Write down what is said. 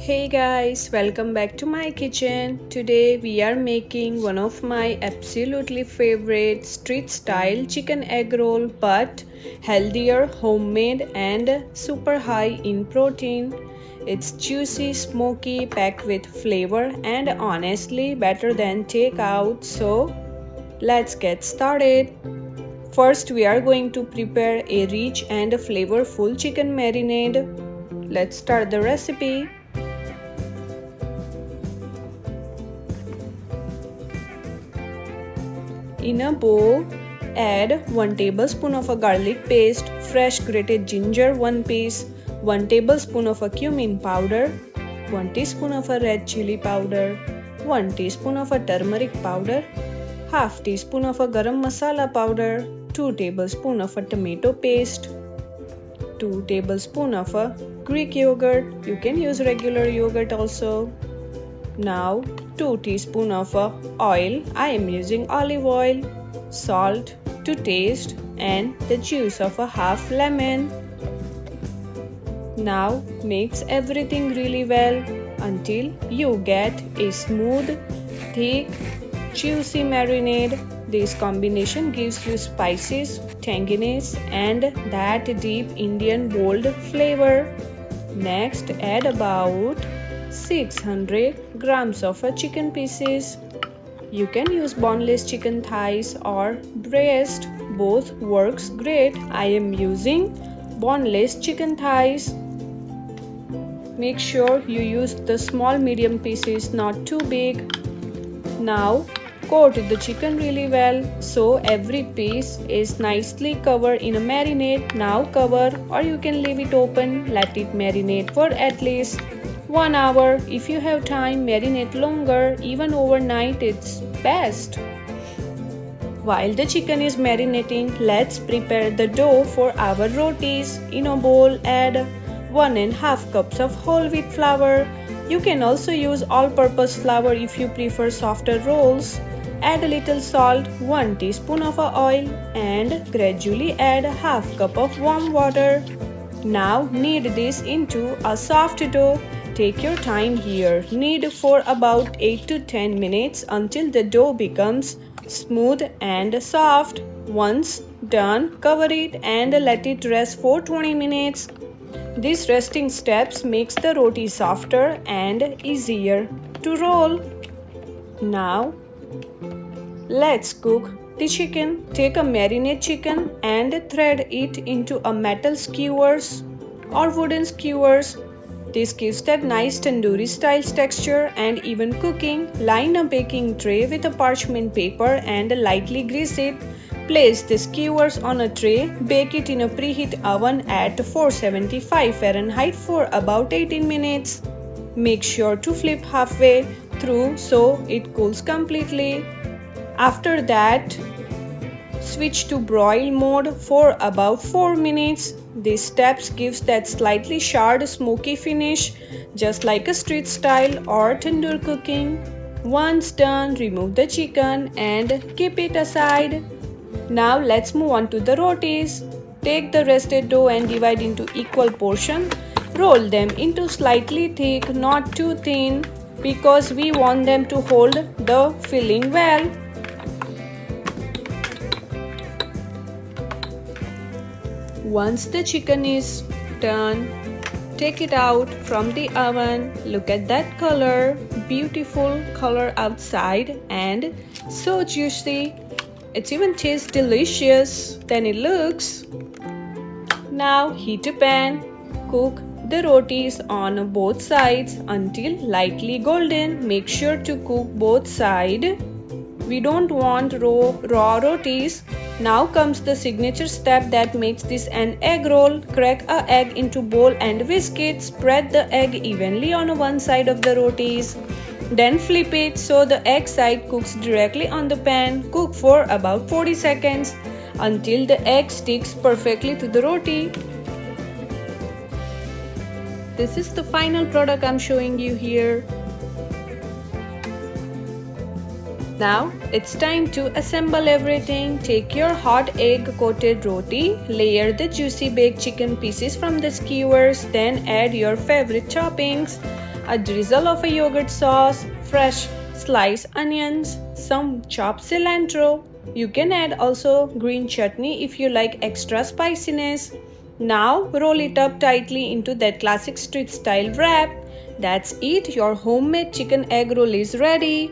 Hey guys, welcome back to my kitchen. Today we are making one of my absolutely favorite street style chicken egg roll, but healthier, homemade and super high in protein. It's juicy, smoky, packed with flavor and honestly better than takeout. So let's get started. First we are going to prepare a rich and flavorful chicken marinade. Let's start the recipe. In a bowl, add 1 tablespoon of a garlic paste, fresh grated ginger 1 piece, 1 tablespoon of a cumin powder, 1 teaspoon of a red chilli powder, 1 teaspoon of a turmeric powder, half teaspoon of a garam masala powder, 2 tablespoon of a tomato paste, 2 tablespoon of a Greek yogurt. You can use regular yogurt also. Now 2 teaspoon of oil. I am using olive oil, salt to taste and the juice of a half lemon. Now mix everything really well until you get a smooth, thick, juicy marinade. This combination gives you spices, tanginess and that deep Indian bold flavor. Next add about 600 grams of chicken pieces. You can use boneless chicken thighs or breast, both works great. I am using boneless chicken thighs. Make sure you use the small medium pieces, not too big. Now coat the chicken really well so every piece is nicely covered in a marinade. Now cover or you can leave it open. Let it marinate for at least 1 hour. If you have time, marinate longer, even overnight it's best. While the chicken is marinating, let's prepare the dough for our rotis. In a bowl, add 1½ cups of whole wheat flour. You can also use all-purpose flour if you prefer softer rolls. Add a little salt, 1 teaspoon of oil and gradually add ½ cup of warm water. Now knead this into a soft dough. Take your time here. Knead for about 8 to 10 minutes until the dough becomes smooth and soft. Once done, cover it and let it rest for 20 minutes. These resting steps makes the roti softer and easier to roll. Now, let's cook the chicken. Take a marinade chicken and thread it into a metal skewers or wooden skewers. This gives that nice tandoori-style texture and even cooking. Line a baking tray with a parchment paper and lightly grease it. Place the skewers on a tray. Bake it in a preheat oven at 475 Fahrenheit for about 18 minutes. Make sure to flip halfway through so it cools completely. After that, switch to broil mode for about 4 minutes. These steps gives that slightly charred smoky finish, just like a street style or tandoor cooking. Once done, remove the chicken and keep it aside. Now let's move on to the rotis. Take the rested dough and divide into equal portions. Roll them into slightly thick, not too thin, because we want them to hold the filling well. Once the chicken is done, take it out from the oven. Look at that color, beautiful color outside and so juicy. It even tastes delicious than it looks. Now heat a pan. Cook the rotis on both sides until lightly golden. Make sure to cook both sides. We don't want raw rotis. Now comes the signature step that makes this an egg roll. Crack an egg into bowl and whisk it. Spread the egg evenly on one side of the rotis. Then flip it so the egg side cooks directly on the pan. Cook for about 40 seconds until the egg sticks perfectly to the roti. This is the final product I'm showing you here. Now it's time to assemble everything. Take your hot egg coated roti, layer the juicy baked chicken pieces from the skewers, then add your favorite toppings. a drizzle of a yogurt sauce, fresh sliced onions, some chopped cilantro. You can add also green chutney if you like extra spiciness. Now roll it up tightly into that classic street style wrap. That's it, your homemade chicken egg roll is ready.